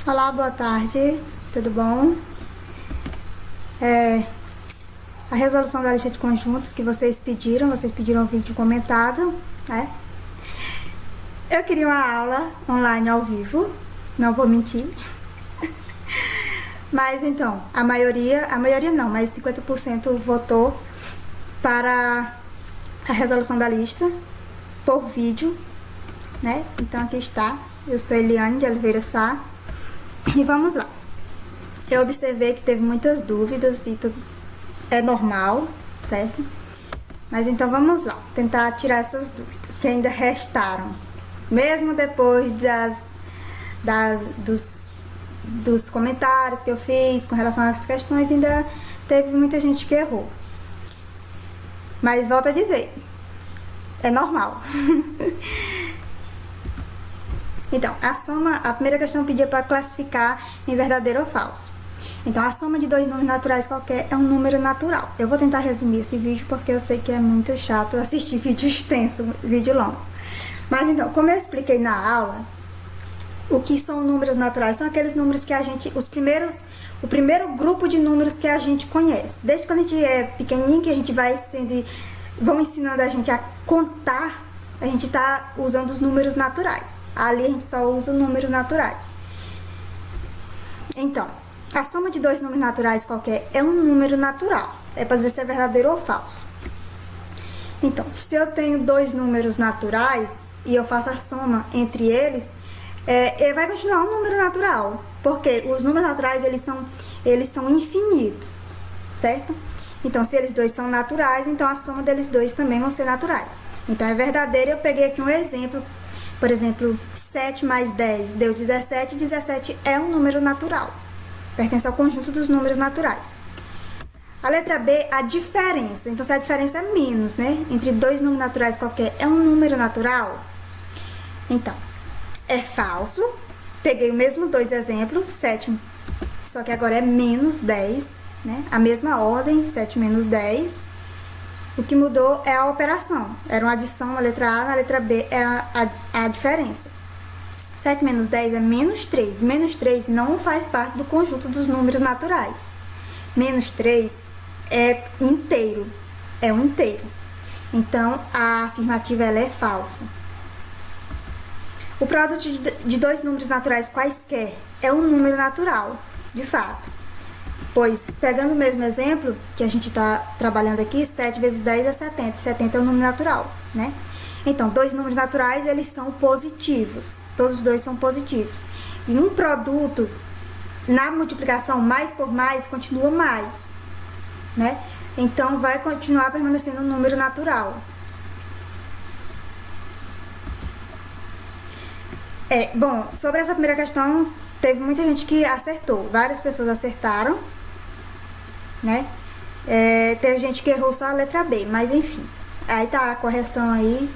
Olá, boa tarde, tudo bom? A resolução da lista de conjuntos que vocês pediram um vídeo comentado, né? Eu queria uma aula online ao vivo, não vou mentir. Mas então, a maioria não, mas 50% votou para a resolução da lista por vídeo, né? Então aqui está, eu sou Eliane de Oliveira Sá. E vamos lá. Eu observei que teve muitas dúvidas e tudo é normal, certo? Mas então vamos lá, tentar tirar essas dúvidas que ainda restaram. Mesmo depois dos comentários que eu fiz com relação às questões, ainda teve muita gente que errou. Mas volto a dizer, é normal. Então, a primeira questão pedia para classificar em verdadeiro ou falso. Então, a soma de dois números naturais qualquer é um número natural. Eu vou tentar resumir esse vídeo porque eu sei que é muito chato assistir vídeo extenso, vídeo longo. Mas então, como eu expliquei na aula, o que são números naturais? São aqueles números que o primeiro grupo de números que a gente conhece. Desde quando a gente é pequenininho, que a gente vão ensinando a gente a contar, a gente está usando os números naturais. Ali a gente só usa números naturais. Então, a soma de dois números naturais qualquer é um número natural. É para dizer se é verdadeiro ou falso. Então, se eu tenho dois números naturais e eu faço a soma entre eles, vai continuar um número natural. Porque os números naturais, eles são infinitos, certo? Então, se eles dois são naturais, então a soma deles dois também vão ser naturais. Então, é verdadeiro. Eu peguei aqui um exemplo. Por exemplo, 7 mais 10 deu 17. 17 é um número natural. Pertence ao conjunto dos números naturais. A letra B, a diferença. Então, se a diferença é menos, né? Entre dois números naturais qualquer, é um número natural? Então, é falso. Peguei o mesmo dois exemplos, 7, só que agora é menos 10, né? A mesma ordem, 7 menos 10. O que mudou é a operação. Era uma adição na letra A, na letra B é a diferença. 7 menos 10 é menos 3. Menos 3 não faz parte do conjunto dos números naturais. Menos 3 é inteiro. É um inteiro. Então, a afirmativa ela é falsa. O produto de dois números naturais quaisquer é um número natural, de fato. Pois, pegando o mesmo exemplo que a gente está trabalhando aqui, 7 vezes 10 é 70. 70 é um número natural, né? Então, dois números naturais, eles são positivos. Todos os dois são positivos. E um produto, na multiplicação mais por mais, continua mais, né? Então, vai continuar permanecendo um número natural. Bom, sobre essa primeira questão, teve muita gente que acertou. Várias pessoas acertaram, né? Teve gente que errou só a letra B, mas enfim. Aí tá a correção aí.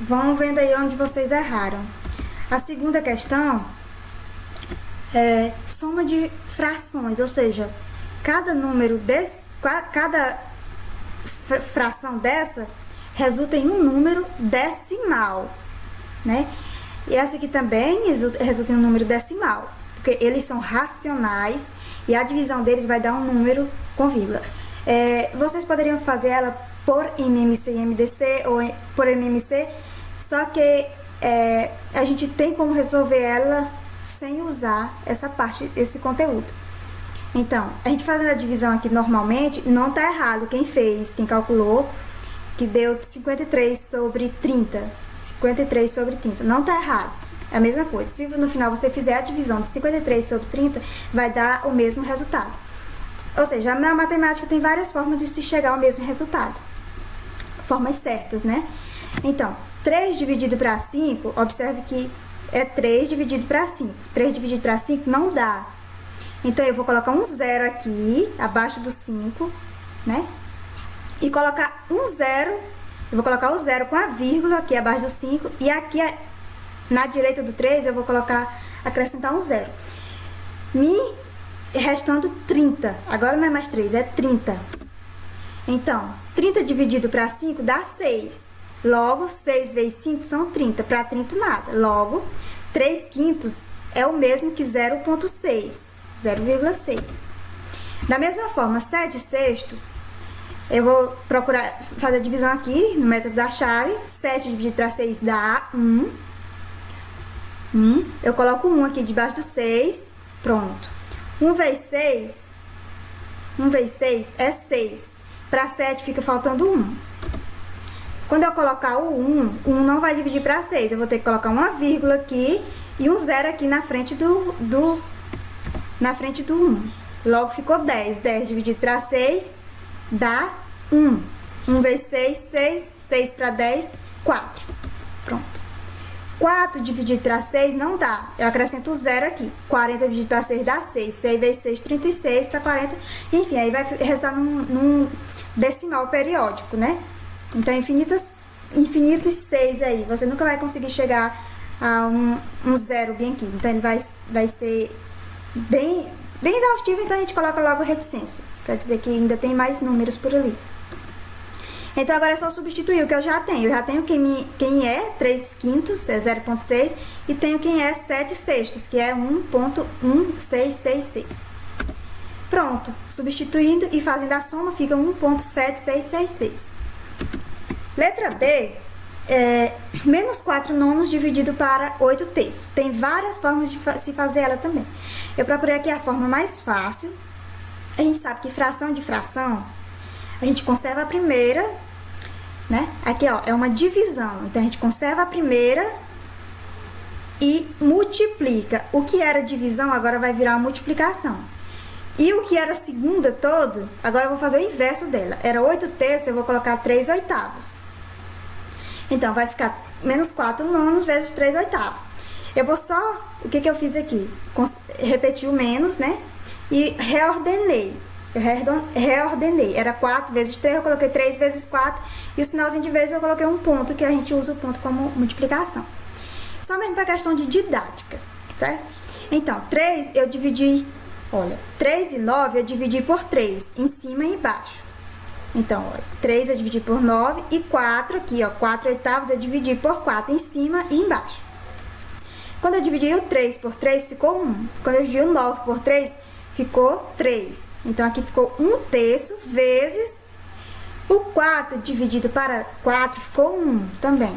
Vão vendo aí onde vocês erraram. A segunda questão é soma de frações, ou seja, cada fração dessa resulta em um número decimal, né? E essa aqui também resulta em um número decimal, porque eles são racionais e a divisão deles vai dar um número com vírgula. Vocês poderiam fazer ela por MMC e MDC ou por MMC, só que a gente tem como resolver ela sem usar essa parte, esse conteúdo. Então, a gente fazendo a divisão aqui normalmente, não tá errado quem calculou, que deu 53 sobre 30. 53 sobre 30. Não tá errado. É a mesma coisa. Se no final você fizer a divisão de 53 sobre 30, vai dar o mesmo resultado. Ou seja, na matemática tem várias formas de se chegar ao mesmo resultado. Formas certas, né? Então, 3 dividido para 5, observe que é 3 dividido para 5. 3 dividido para 5 não dá. Então, eu vou colocar um zero aqui, abaixo do 5, né? E colocar um zero, eu vou colocar o zero com a vírgula aqui abaixo do 5, e aqui na direita do 3 eu vou acrescentar um zero. Me restando 30, agora não é mais 3, é 30. Então, 30 dividido para 5 dá 6. Logo, 6 vezes 5 são 30, para 30 nada. Logo, 3 quintos é o mesmo que 0,6. 0,6. Da mesma forma, 7 sextos, eu vou procurar fazer a divisão aqui no método da chave. 7 dividido para 6 dá 1. Eu coloco 1 aqui debaixo do 6. Pronto. 1 vezes 6. 1 vezes 6 é 6. Para 7 fica faltando 1. Quando eu colocar o 1, o 1 não vai dividir para 6. Eu vou ter que colocar uma vírgula aqui e um 0 aqui na frente do 1. Logo ficou 10. 10 dividido para 6 dá 1. 1 vezes 6, 6. 6 para 10, 4. Pronto. 4 dividido para 6 não dá. Eu acrescento o 0 aqui. 40 dividido para 6 dá 6. 6 vezes 6, 36 para 40. Enfim, aí vai resultar num decimal periódico, né? Então, infinitos 6 aí. Você nunca vai conseguir chegar a um 0 bem aqui. Então, ele vai ser bem exaustivo. Então, a gente coloca logo reticência, para dizer que ainda tem mais números por ali. Então, agora é só substituir o que eu já tenho. Eu já tenho quem é 3 quintos, é 0,6. E tenho quem é 7 sextos, que é 1,1666. Pronto. Substituindo e fazendo a soma, fica 1,7666. Letra B é menos 4 nonos dividido para 8 terços. Tem várias formas de se fazer ela também. Eu procurei aqui a forma mais fácil. A gente sabe que fração de fração, a gente conserva a primeira, né? Aqui, ó, é uma divisão. Então, a gente conserva a primeira e multiplica. O que era divisão, agora vai virar uma multiplicação. E o que era segunda todo, agora eu vou fazer o inverso dela. Era 8 terços, eu vou colocar 3 oitavos. Então, vai ficar menos 4 nonos vezes 3 oitavos. Eu vou só... O que eu fiz aqui? Repeti o menos, né? E reordenei. Eu reordenei. Era 4 vezes 3, eu coloquei 3 vezes 4. E o sinalzinho de vezes eu coloquei um ponto, que a gente usa o ponto como multiplicação. Só mesmo para questão de didática, certo? Então, 3 eu dividi... Olha, 3 e 9 eu dividi por 3, em cima e embaixo. Então, olha, 3 eu dividi por 9 e 4 aqui, ó, 4 oitavos eu dividi por 4, em cima e embaixo. Quando eu dividi o 3 por 3, ficou 1. Quando eu dividi o 9 por 3, ficou 3. Então, aqui ficou 1 terço vezes o 4 dividido para 4, ficou 1 também.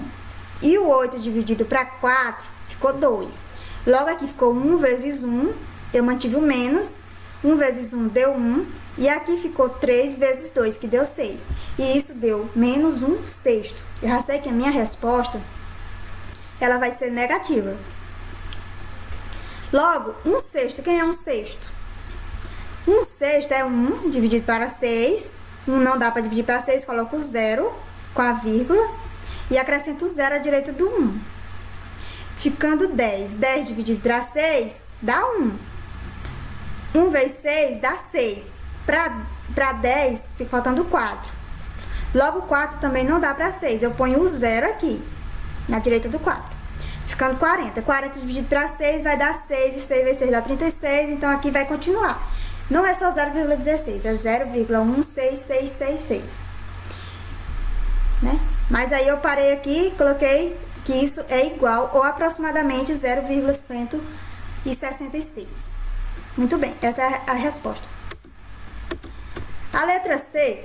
E o 8 dividido para 4, ficou 2. Logo, aqui ficou 1 vezes 1, eu mantive o menos. 1 vezes 1 deu 1. E aqui ficou 3 vezes 2, que deu 6. E isso deu menos 1 sexto. Eu já sei que a minha resposta, ela vai ser negativa. Logo, 1 sexto, quem é 1 sexto? 1 sexto é 1 dividido para 6. 1 não dá para dividir para 6, coloco o 0 com a vírgula. E acrescento o 0 à direita do 1. Ficando 10. 10 dividido para 6 dá 1. 1 vezes 6 dá 6. Para 10, fica faltando 4. Logo, 4 também não dá para 6. Eu ponho o 0 aqui, na direita do 4. Ficando 40. 40 dividido para 6 vai dar 6. E 6 vezes 6 dá 36. Então, aqui vai continuar. Não é só 0,16, é 0,16666. Né? Mas aí eu parei aqui e coloquei que isso é igual ou aproximadamente 0,166. Muito bem, essa é a resposta. A letra C,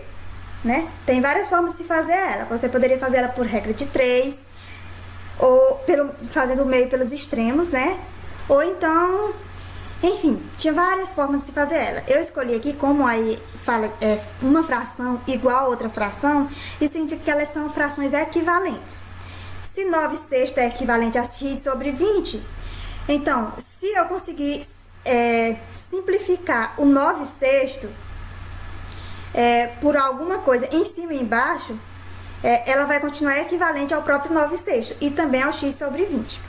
né? Tem várias formas de se fazer ela. Você poderia fazer ela por regra de 3, ou fazendo o meio pelos extremos, né? Ou então, enfim, tinha várias formas de se fazer ela. Eu escolhi aqui, como aí fala uma fração igual a outra fração, isso significa que elas são frações equivalentes. Se 9 sextos é equivalente a x sobre 20, então, se eu conseguir simplificar o 9 sexto por alguma coisa em cima e embaixo, ela vai continuar equivalente ao próprio 9 sextos e também ao x sobre 20.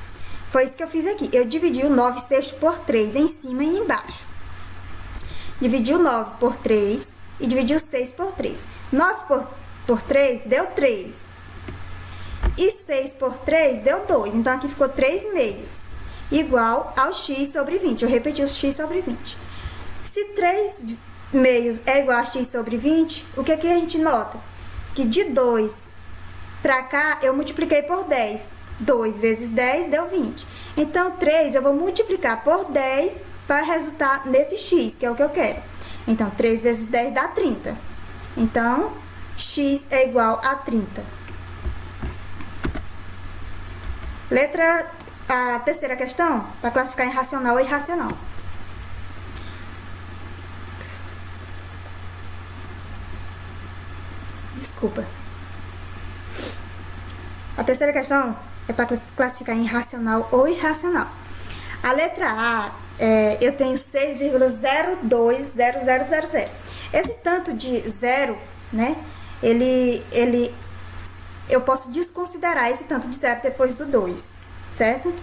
Foi isso que eu fiz aqui. Eu dividi o 9 sextos por 3 em cima e embaixo. Dividi o 9 por 3 e dividi o 6 por 3. 9 por 3 deu 3. E 6 por 3 deu 2. Então, aqui ficou 3 meios, igual ao x sobre 20. Eu repeti o x sobre 20. Se 3 meios é igual a x sobre 20, o que aqui a gente nota? Que de 2 para cá, eu multipliquei por 10. 2 vezes 10 deu 20. Então, 3 eu vou multiplicar por 10 para resultar nesse x, que é o que eu quero. Então, 3 vezes 10 dá 30. Então, x é igual a 30. A terceira questão, para classificar em racional ou irracional. Desculpa. A terceira questão é para classificar em racional ou irracional. A letra A, eu tenho 6,020000. Esse tanto de zero, né? Eu posso desconsiderar esse tanto de zero depois do 2, certo?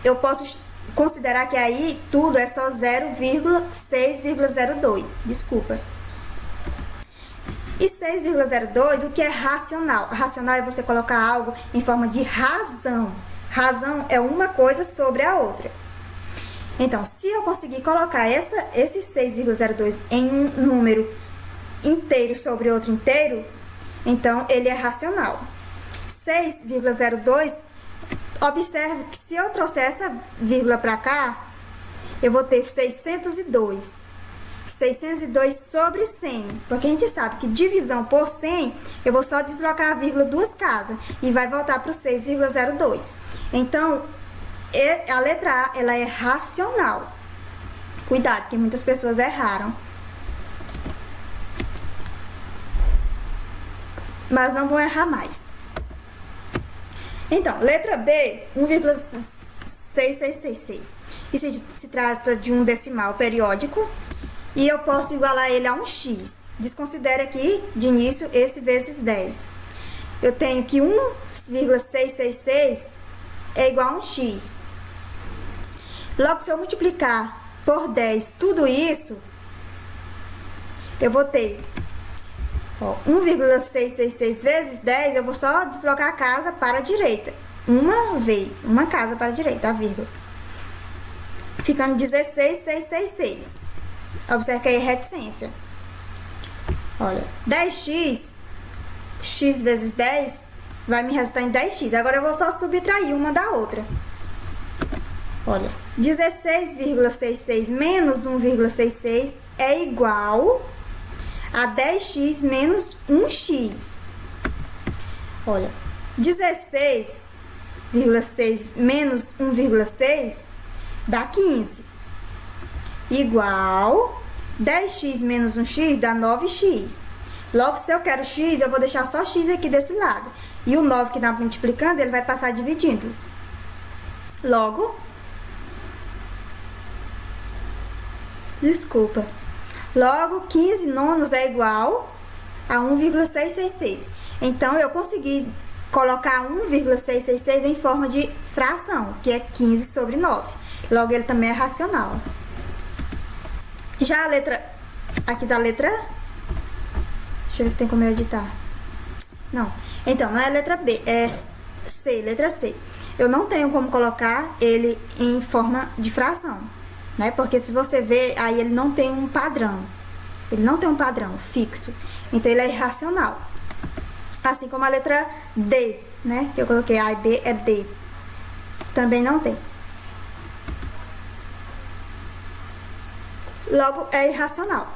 Eu posso considerar que aí tudo é só 0,6,02. Desculpa. E 6,02, o que é racional? Racional é você colocar algo em forma de razão. Razão é uma coisa sobre a outra. Então, se eu conseguir colocar esse 6,02 em um número inteiro sobre outro inteiro, então ele é racional. 6,02, observe que se eu trouxer essa vírgula para cá, eu vou ter 602. 602 sobre 100, porque a gente sabe que divisão por 100, eu vou só deslocar a vírgula duas casas e vai voltar para o 6,02. Então, a letra A, ela é racional. Cuidado, que muitas pessoas erraram. Mas não vão errar mais. Então, letra B, 1,6666. Isso se trata de um decimal periódico. E eu posso igualar ele a um x. Desconsidere aqui, de início, esse vezes 10. Eu tenho que 1,666 é igual a um x. Logo, se eu multiplicar por 10 tudo isso, eu vou ter 1,666 vezes 10, eu vou só deslocar a casa para a direita. Uma casa para a direita, a vírgula. Ficando 16,666. Observe que aí é reticência. Olha, 10x, x vezes 10, vai me resultar em 10x. Agora eu vou só subtrair uma da outra. Olha, 16,66 menos 1,66 é igual a 10x menos 1x. Olha, 16,6 menos 1,6 dá 15. Igual 10x menos 1x dá 9x. Logo, se eu quero x, eu vou deixar só x aqui desse lado. E o 9 que está multiplicando, ele vai passar dividindo. Logo, Logo, 15 nonos é igual a 1,666. Então, eu consegui colocar 1,666 em forma de fração, que é 15 sobre 9. Logo, ele também é racional. Já a letra... Aqui tá a letra... Deixa eu ver se tem como eu editar. Não. Então, não é a letra B, é C, letra C. Eu não tenho como colocar ele em forma de fração, né? Porque se você ver, aí ele não tem um padrão. Ele não tem um padrão fixo. Então, ele é irracional. Assim como a letra D, né? Que eu coloquei A e B, é D. Também não tem. Logo, é irracional.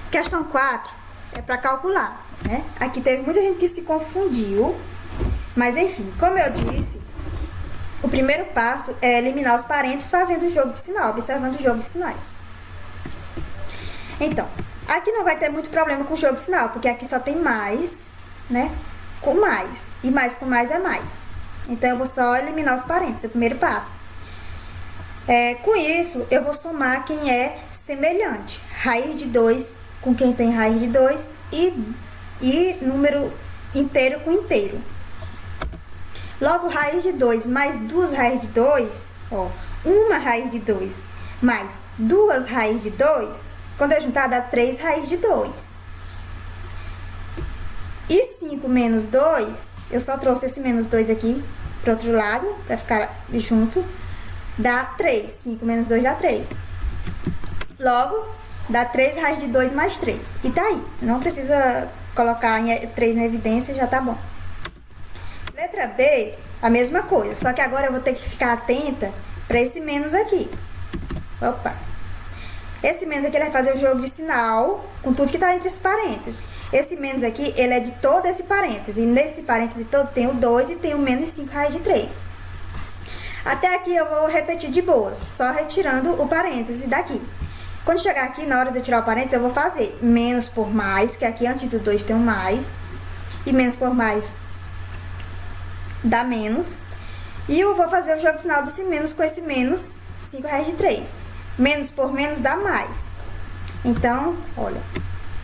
Questão 4 é para calcular, né? Aqui teve muita gente que se confundiu, mas enfim, como eu disse, o primeiro passo é eliminar os parentes fazendo o jogo de sinal, observando o jogo de sinais. Então, aqui não vai ter muito problema com o jogo de sinal, porque aqui só tem mais, né? Com mais. E mais com mais é mais. Então, eu vou só eliminar os parentes, é o primeiro passo. Com isso, eu vou somar quem é semelhante. Raiz de 2 com quem tem raiz de 2 e número inteiro com inteiro. Logo, raiz de 2 mais 2 raízes de 2, uma raiz de 2 mais 2 raízes de 2, quando eu juntar dá 3 raízes de 2. E 5 menos 2, eu só trouxe esse menos 2 aqui para o outro lado, para ficar junto. Dá 3. 5 menos 2 dá 3. Logo, dá 3 raiz de 2 mais 3. E tá aí. Não precisa colocar 3 na evidência, já tá bom. Letra B, a mesma coisa. Só que agora eu vou ter que ficar atenta para esse menos aqui. Opa! Esse menos aqui, ele vai fazer o jogo de sinal com tudo que tá entre os parênteses. Esse menos aqui, ele é de todo esse parêntese. E nesse parêntese todo tem o 2 e tem o menos 5 raiz de 3. Até aqui eu vou repetir de boas, só retirando o parêntese daqui. Quando chegar aqui, na hora de eu tirar o parênteses, eu vou fazer menos por mais, que aqui antes do 2 tem um mais. E menos por mais dá menos. E eu vou fazer o jogo de sinal desse menos com esse menos 5 raiz de 3. Menos por menos dá mais. Então, olha,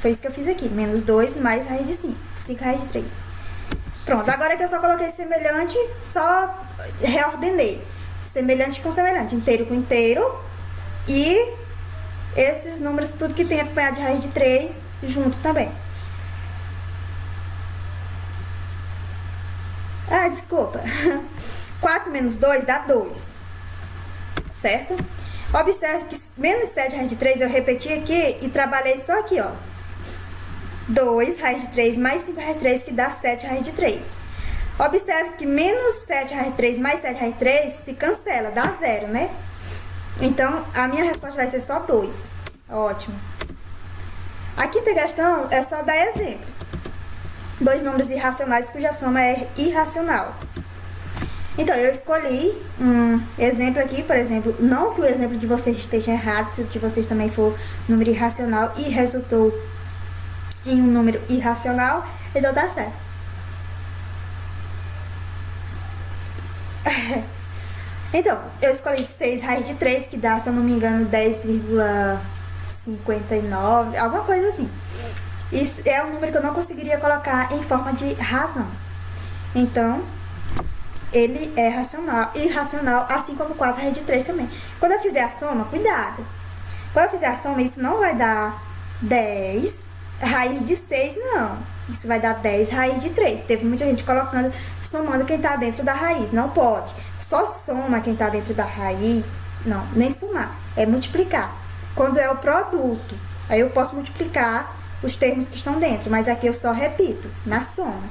foi isso que eu fiz aqui. Menos 2 mais raiz de 5. 5 raiz de 3. Pronto, agora que eu só coloquei semelhante, só reordenei. Semelhante com semelhante, inteiro com inteiro. E esses números, tudo que tem acompanhado de raiz de 3, junto também. Ah, desculpa. 4 menos 2 dá 2. Certo? Observe que menos 7 raiz de 3 eu repeti aqui e trabalhei só aqui, ó. 2 raiz de 3 mais 5 raiz de 3, que dá 7 raiz de 3. Observe que menos 7 raiz de 3 mais 7 raiz de 3 se cancela, dá 0, né? Então, a minha resposta vai ser só 2. Ótimo. A quinta questão é só dar exemplos. 2 números irracionais cuja soma é irracional. Então, eu escolhi um exemplo aqui, por exemplo, não que o exemplo de vocês esteja errado, se o de vocês também for número irracional e resultou em um número irracional, então dá certo. Então, eu escolhi 6 raiz de 3, que dá, se eu não me engano, 10,59, alguma coisa assim. Isso é um número que eu não conseguiria colocar em forma de razão. Então, ele é racional, irracional, assim como 4 raiz de 3 também. Quando eu fizer a soma, cuidado. Quando eu fizer a soma, isso não vai dar 10 raiz de 6, não. Isso vai dar 10 raiz de 3. Teve muita gente colocando, somando quem tá dentro da raiz. Não pode. Só soma quem tá dentro da raiz. Não, nem somar. É multiplicar. Quando é o produto, aí eu posso multiplicar os termos que estão dentro. Mas aqui eu só repito, na soma.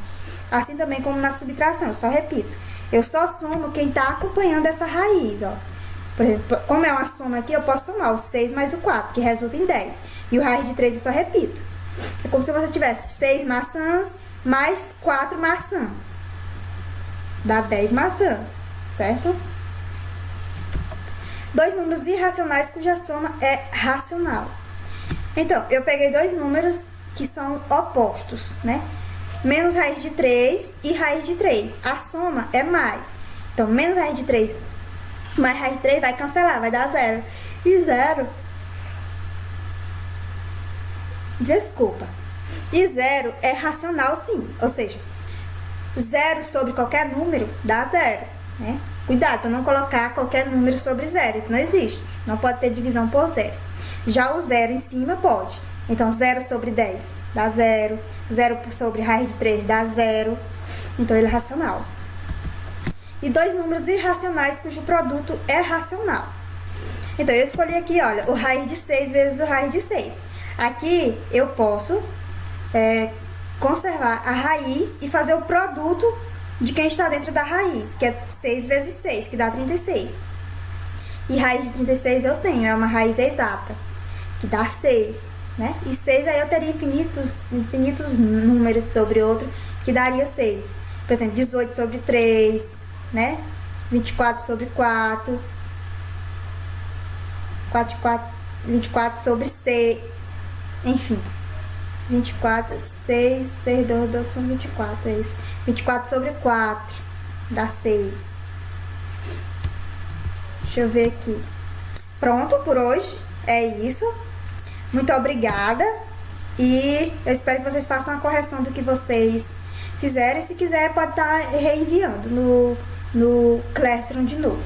Assim também como na subtração, eu só repito. Eu só somo quem está acompanhando essa raiz, ó. Por exemplo, como é uma soma aqui, eu posso somar o 6 mais o 4, que resulta em 10. E o raiz de 3 eu só repito. É como se você tivesse 6 maçãs mais 4 maçãs. Dá 10 maçãs, certo? 2 números irracionais cuja soma é racional. Então, eu peguei 2 números que são opostos, né? Menos raiz de 3 e raiz de 3. A soma é mais. Então, menos raiz de 3 mais raiz de 3 vai cancelar, vai dar 0. E 0... Desculpa. E 0 é racional, sim. Ou seja, 0 sobre qualquer número dá 0, né? Cuidado para não colocar qualquer número sobre 0. Isso não existe. Não pode ter divisão por 0. Já o 0 em cima pode. Então, 0 sobre 10 dá 0. 0 sobre raiz de 3 dá 0. Então, ele é racional. E 2 números irracionais cujo produto é racional. Então, eu escolhi aqui, olha, o raiz de 6 vezes o raiz de 6. Aqui, eu posso conservar a raiz e fazer o produto de quem está dentro da raiz, que é 6 vezes 6, que dá 36. E raiz de 36 eu tenho, é uma raiz exata, que dá 6. Né? E 6 aí eu teria infinitos números sobre outro, que daria 6. Por exemplo, 18 sobre 3, né? 24 sobre 4, 24 sobre 6, enfim. 24, 6, 6, 2, 2 são 24, é isso. 24 sobre 4, dá 6. Deixa eu ver aqui. Pronto por hoje, é isso. Muito obrigada e eu espero que vocês façam a correção do que vocês fizeram. E se quiser, pode estar reenviando no Classroom de novo.